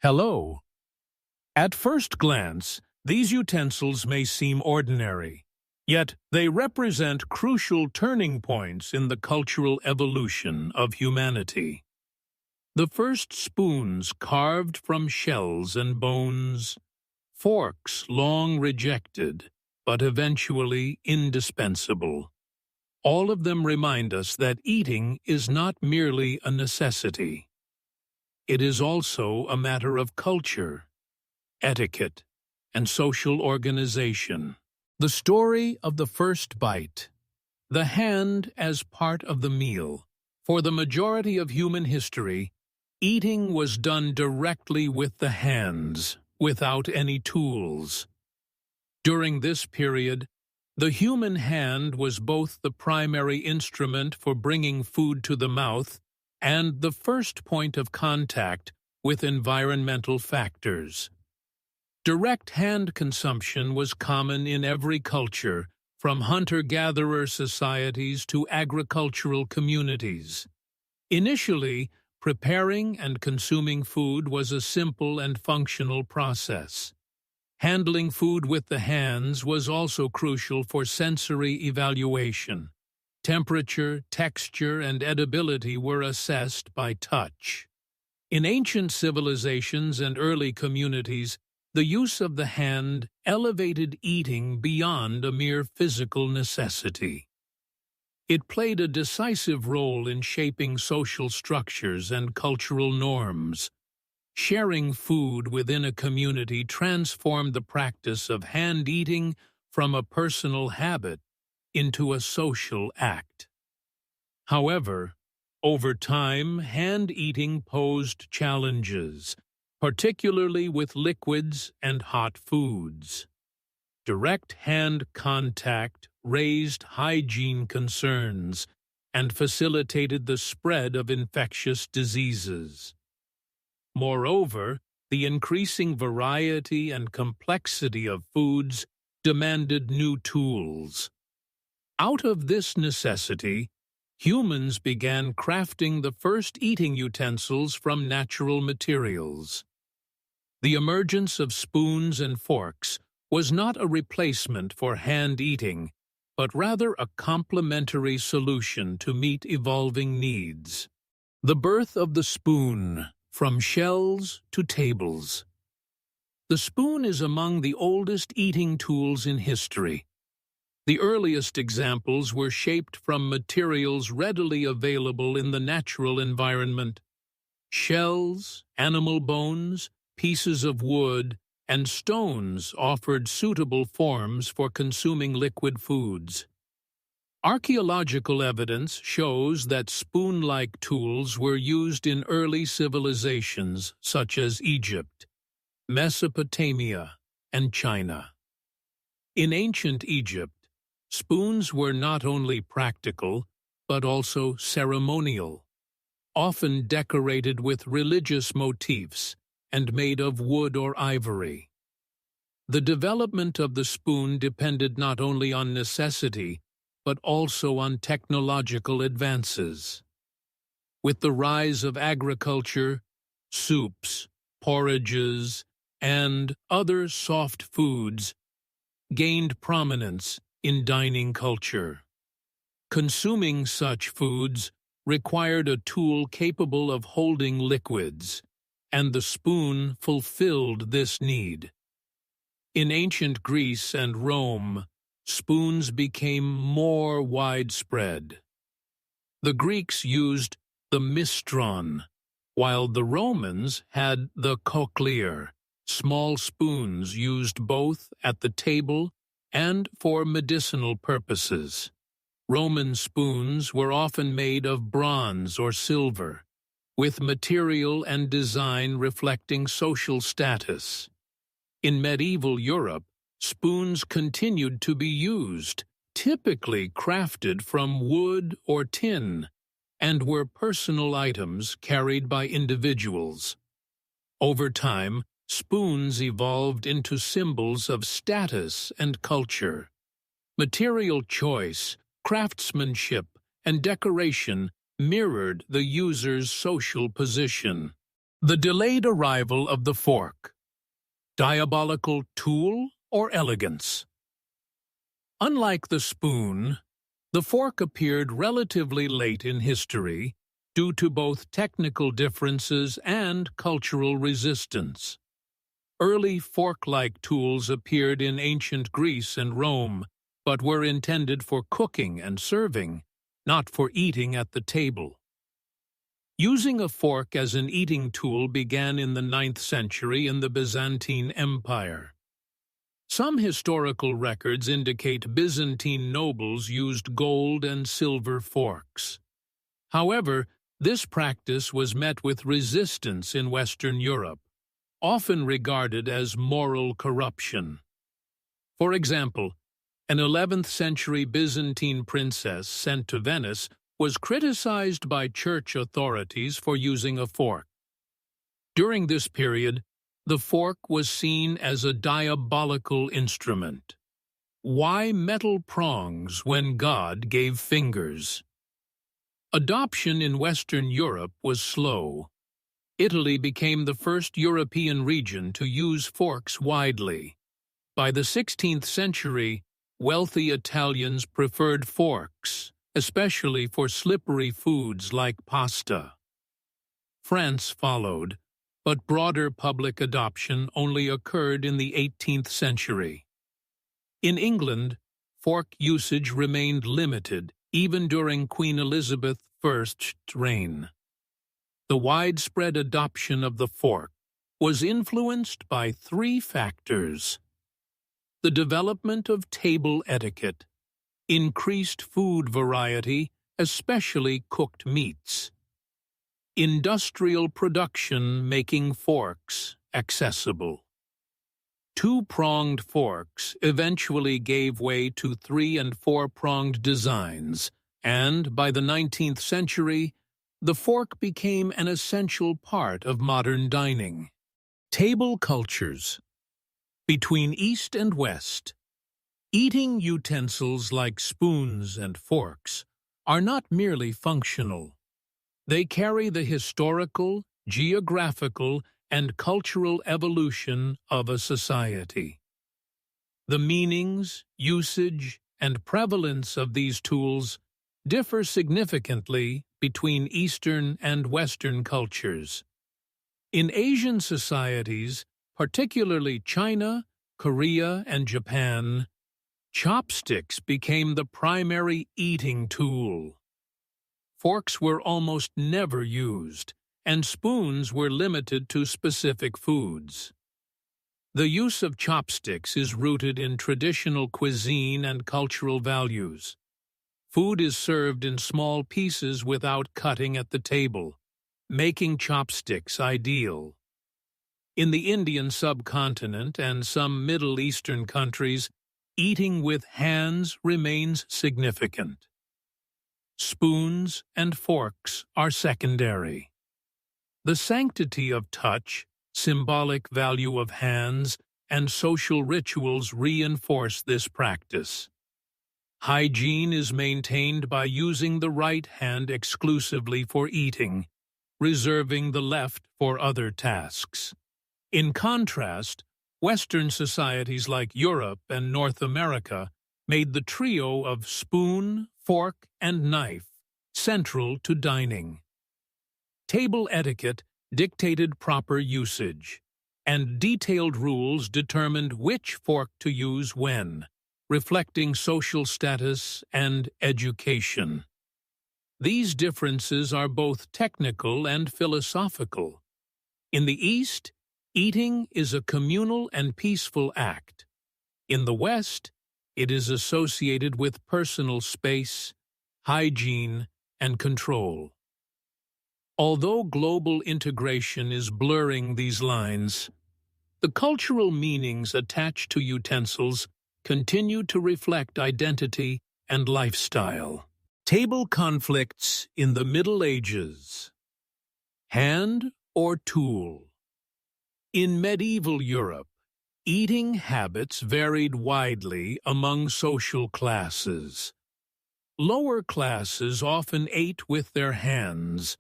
Hello. At first glance, these utensils may seem ordinary, yet they represent crucial turning points in the cultural evolution of humanity. The first spoons carved from shells and bones, forks long rejected, but eventually indispensable. All of them remind us that eating is not merely a necessity. It is also a matter of culture, etiquette, and social organization. The story of the first bite. The hand as part of the meal. For the majority of human history, eating was done directly with the hands, without any tools. During this period, the human hand was both the primary instrument for bringing food to the mouth and the first point of contact with environmental factors. Direct hand consumption was common in every culture, from hunter-gatherer societies to agricultural communities. Initially, preparing and consuming food was a simple and functional process. Handling food with the hands was also crucial for sensory evaluation. Temperature, texture, and edibility were assessed by touch. In ancient civilizations and early communities, the use of the hand elevated eating beyond a mere physical necessity. It played a decisive role in shaping social structures and cultural norms. Sharing food within a community transformed the practice of hand eating from a personal habit into a social act. However, over time, hand eating posed challenges, particularly with liquids and hot foods. Direct hand contact raised hygiene concerns and facilitated the spread of infectious diseases. Moreover, the increasing variety and complexity of foods demanded new tools. Out of this necessity, humans began crafting the first eating utensils from natural materials. The emergence of spoons and forks was not a replacement for hand eating, but rather a complementary solution to meet evolving needs. The birth of the spoon, from shells to tables. The spoon is among the oldest eating tools in history. The earliest examples were shaped from materials readily available in the natural environment. Shells, animal bones, pieces of wood, and stones offered suitable forms for consuming liquid foods. Archaeological evidence shows that spoon-like tools were used in early civilizations such as Egypt, Mesopotamia, and China. In ancient Egypt, spoons were not only practical, but also ceremonial, often decorated with religious motifs and made of wood or ivory. The development of the spoon depended not only on necessity, but also on technological advances. With the rise of agriculture, soups, porridges, and other soft foods gained prominence in dining culture. Consuming such foods required a tool capable of holding liquids, and the spoon fulfilled this need. In ancient Greece and Rome, spoons became more widespread. The Greeks used the mistron, while the Romans had the cochlear, small spoons used both at the table and for medicinal purposes. Roman spoons were often made of bronze or silver, with material and design reflecting social status. In medieval Europe, spoons continued to be used, typically crafted from wood or tin, and were personal items carried by individuals. Over time, spoons evolved into symbols of status and culture. Material choice, craftsmanship, and decoration mirrored the user's social position. The delayed arrival of the fork. Diabolical tool or elegance? Unlike the spoon, the fork appeared relatively late in history due to both technical differences and cultural resistance. Early fork-like tools appeared in ancient Greece and Rome, but were intended for cooking and serving, not for eating at the table. Using a fork as an eating tool began in the 9th century in the Byzantine Empire. Some historical records indicate Byzantine nobles used gold and silver forks. However, this practice was met with resistance in Western Europe, often regarded as moral corruption. For example, an 11th century Byzantine princess sent to Venice was criticized by church authorities for using a fork. During this period, the fork was seen as a diabolical instrument. Why metal prongs when God gave fingers? Adoption in Western Europe was slow. Italy became the first European region to use forks widely. By the 16th century, wealthy Italians preferred forks, especially for slippery foods like pasta. France followed, but broader public adoption only occurred in the 18th century. In England, fork usage remained limited even during Queen Elizabeth I's reign. The widespread adoption of the fork was influenced by three factors: the development of table etiquette, increased food variety, especially cooked meats, industrial production making forks accessible. Two-pronged forks eventually gave way to three- and four-pronged designs, and by the 19th century, the fork became an essential part of modern dining. Table cultures. Between East and West, eating utensils like spoons and forks are not merely functional. They carry the historical, geographical, and cultural evolution of a society. The meanings, usage, and prevalence of these tools differ significantly between Eastern and Western cultures. In Asian societies, particularly China, Korea, and Japan, chopsticks became the primary eating tool. Forks were almost never used, and spoons were limited to specific foods. The use of chopsticks is rooted in traditional cuisine and cultural values. Food is served in small pieces without cutting at the table, making chopsticks ideal. In the Indian subcontinent and some Middle Eastern countries, eating with hands remains significant. Spoons and forks are secondary. The sanctity of touch, symbolic value of hands, and social rituals reinforce this practice. Hygiene is maintained by using the right hand exclusively for eating, reserving the left for other tasks. In contrast, Western societies like Europe and North America made the trio of spoon, fork, and knife central to dining. Table etiquette dictated proper usage, and detailed rules determined which fork to use when, reflecting social status and education. These differences are both technical and philosophical. In the East, eating is a communal and peaceful act. In the West, it is associated with personal space, hygiene, and control. Although global integration is blurring these lines, the cultural meanings attached to utensils continue to reflect identity and lifestyle. Table conflicts in the Middle Ages. Hand or tool? In medieval Europe, eating habits varied widely among social classes. Lower classes often ate with their hands,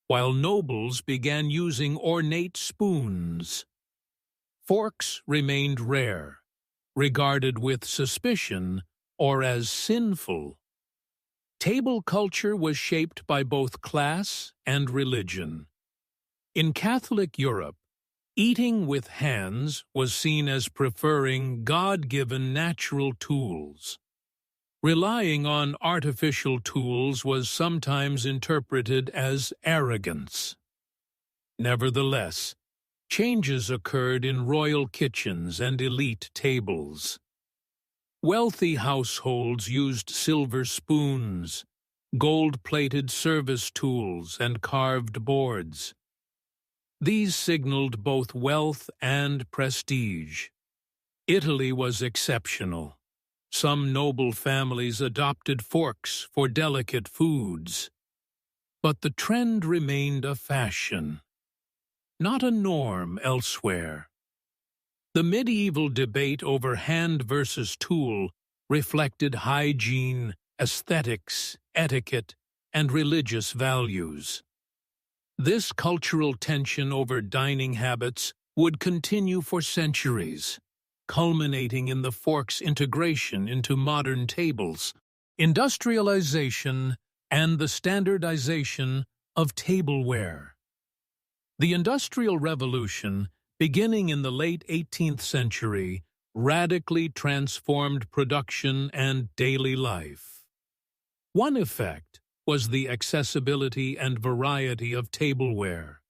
while nobles began using ornate spoons. Forks remained rare, regarded with suspicion or as sinful. Table culture was shaped by both class and religion. In Catholic Europe, eating with hands was seen as preferring God-given natural tools. Relying on artificial tools was sometimes interpreted as arrogance. Nevertheless, changes occurred in royal kitchens and elite tables. Wealthy households used silver spoons, gold-plated service tools, and carved boards. These signaled both wealth and prestige. Italy was exceptional. Some noble families adopted forks for delicate foods. But the trend remained a fashion, not a norm elsewhere. The medieval debate over hand versus tool reflected hygiene, aesthetics, etiquette, and religious values. This cultural tension over dining habits would continue for centuries, culminating in the fork's integration into modern tables, industrialization, and the standardization of tableware. The Industrial Revolution, beginning in the late 18th century, radically transformed production and daily life. One effect was the accessibility and variety of tableware.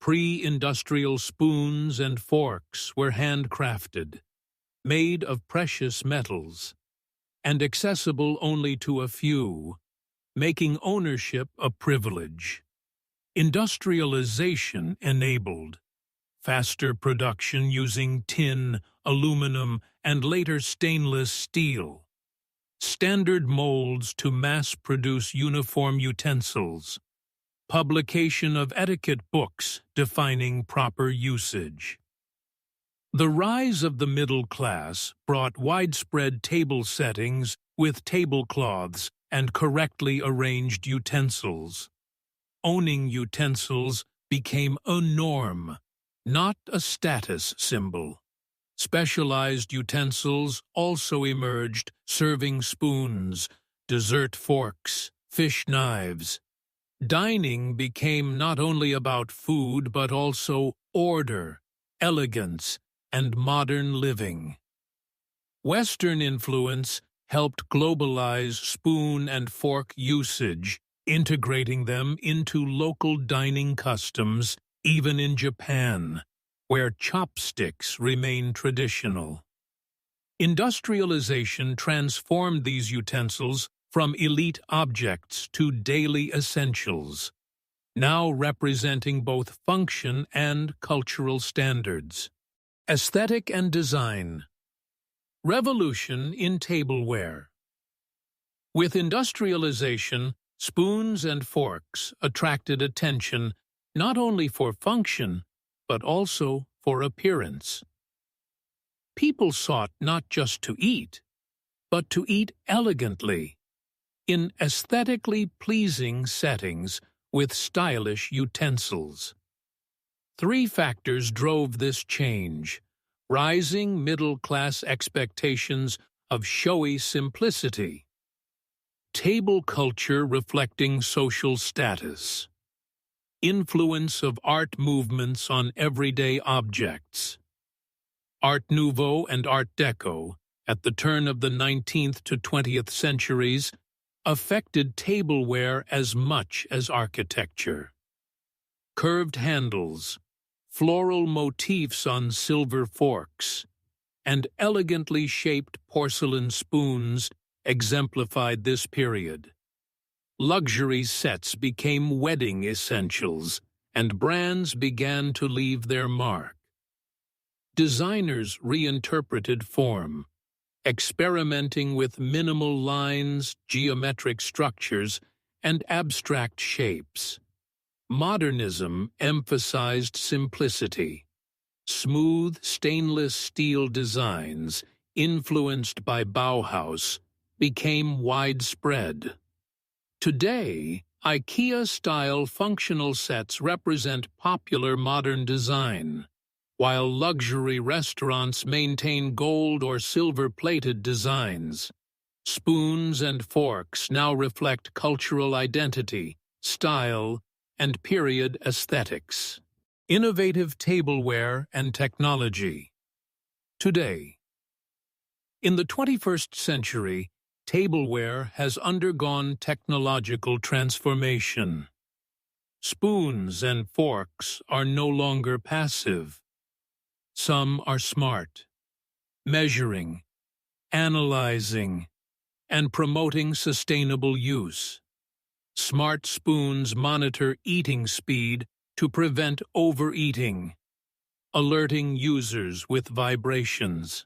Pre-industrial spoons and forks were handcrafted, made of precious metals, and accessible only to a few, making ownership a privilege. Industrialization enabled faster production using tin, aluminum, and later stainless steel. Standard molds to mass-produce uniform utensils. Publication of etiquette books defining proper usage. The rise of the middle class brought widespread table settings with tablecloths and correctly arranged utensils. Owning utensils became a norm, not a status symbol. Specialized utensils also emerged, serving spoons, dessert forks, fish knives. Dining became not only about food but also order, elegance, and modern living. Western influence helped globalize spoon and fork usage, integrating them into local dining customs, even in Japan, where chopsticks remain traditional. Industrialization transformed these utensils from elite objects to daily essentials, now representing both function and cultural standards. Aesthetic and design. Revolution in tableware. With industrialization, spoons and forks attracted attention not only for function, but also for appearance. People sought not just to eat, but to eat elegantly, in aesthetically pleasing settings with stylish utensils. Three factors drove this change: rising middle-class expectations of showy simplicity, table culture reflecting social status, influence of art movements on everyday objects. Art Nouveau and Art Deco, at the turn of the 19th to 20th centuries, affected tableware as much as architecture. Curved handles, floral motifs on silver forks, and elegantly shaped porcelain spoons exemplified this period. Luxury sets became wedding essentials, and brands began to leave their mark. Designers reinterpreted form, experimenting with minimal lines, geometric structures, and abstract shapes. Modernism emphasized simplicity. Smooth stainless steel designs, influenced by Bauhaus, became widespread. Today, IKEA-style functional sets represent popular modern design, while luxury restaurants maintain gold or silver-plated designs. Spoons and forks now reflect cultural identity, style, and period aesthetics. Innovative tableware and technology. Today, in the 21st century, tableware has undergone technological transformation. Spoons and forks are no longer passive. Some are smart, measuring, analyzing, and promoting sustainable use. Smart spoons monitor eating speed to prevent overeating, alerting users with vibrations.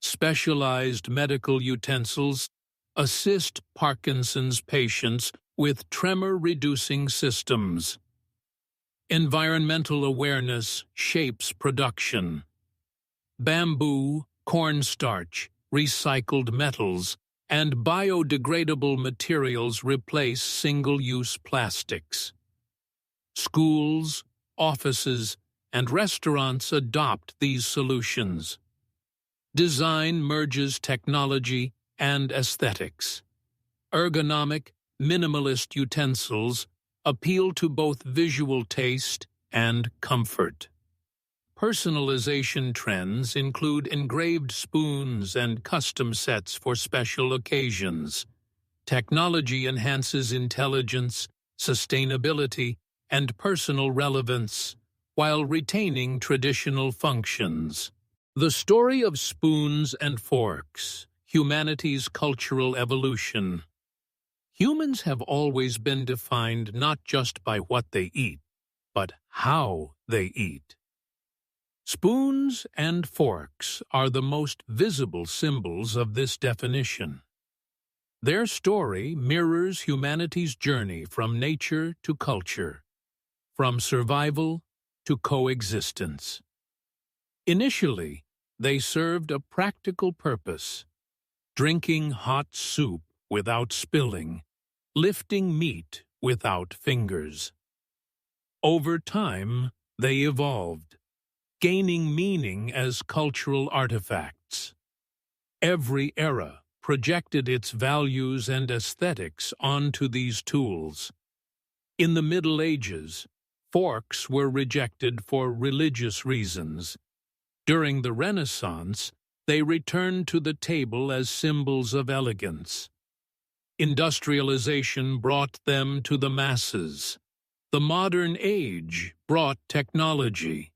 Specialized medical utensils assist Parkinson's patients with tremor-reducing systems. Environmental awareness shapes production. Bamboo, cornstarch, recycled metals, and biodegradable materials replace single-use plastics. Schools, offices, and restaurants adopt these solutions. Design merges technology and aesthetics. Ergonomic, minimalist utensils appeal to both visual taste and comfort. Personalization trends include engraved spoons and custom sets for special occasions. Technology enhances intelligence, sustainability, and personal relevance, while retaining traditional functions. The story of spoons and forks, humanity's cultural evolution. Humans have always been defined not just by what they eat, but how they eat. Spoons and forks are the most visible symbols of this definition. Their story mirrors humanity's journey from nature to culture, from survival to coexistence. Initially, they served a practical purpose: drinking hot soup without spilling, lifting meat without fingers. Over time, they evolved, gaining meaning as cultural artifacts. Every era projected its values and aesthetics onto these tools. In the Middle Ages, forks were rejected for religious reasons. During the Renaissance, they returned to the table as symbols of elegance. Industrialization brought them to the masses. The modern age brought technology.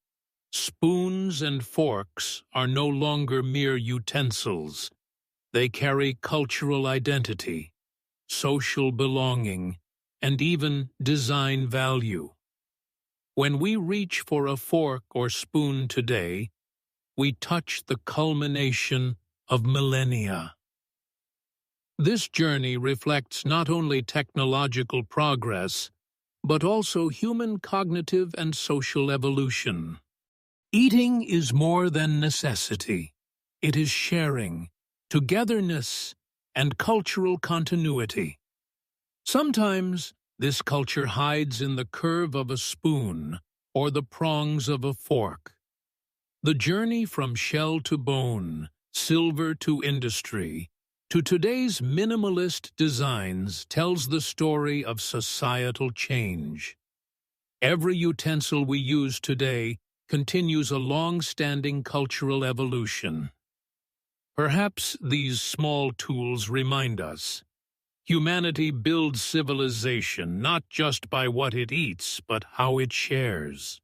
Spoons and forks are no longer mere utensils. They carry cultural identity, social belonging, and even design value. When we reach for a fork or spoon today, we touch the culmination of millennia. This journey reflects not only technological progress, but also human cognitive and social evolution. Eating is more than necessity. It is sharing, togetherness, and cultural continuity. Sometimes this culture hides in the curve of a spoon or the prongs of a fork. The journey from shell to bone, silver to industry, to today's minimalist designs tells the story of societal change. Every utensil we use today continues a long-standing cultural evolution. Perhaps these small tools remind us: humanity builds civilization not just by what it eats, but how it shares.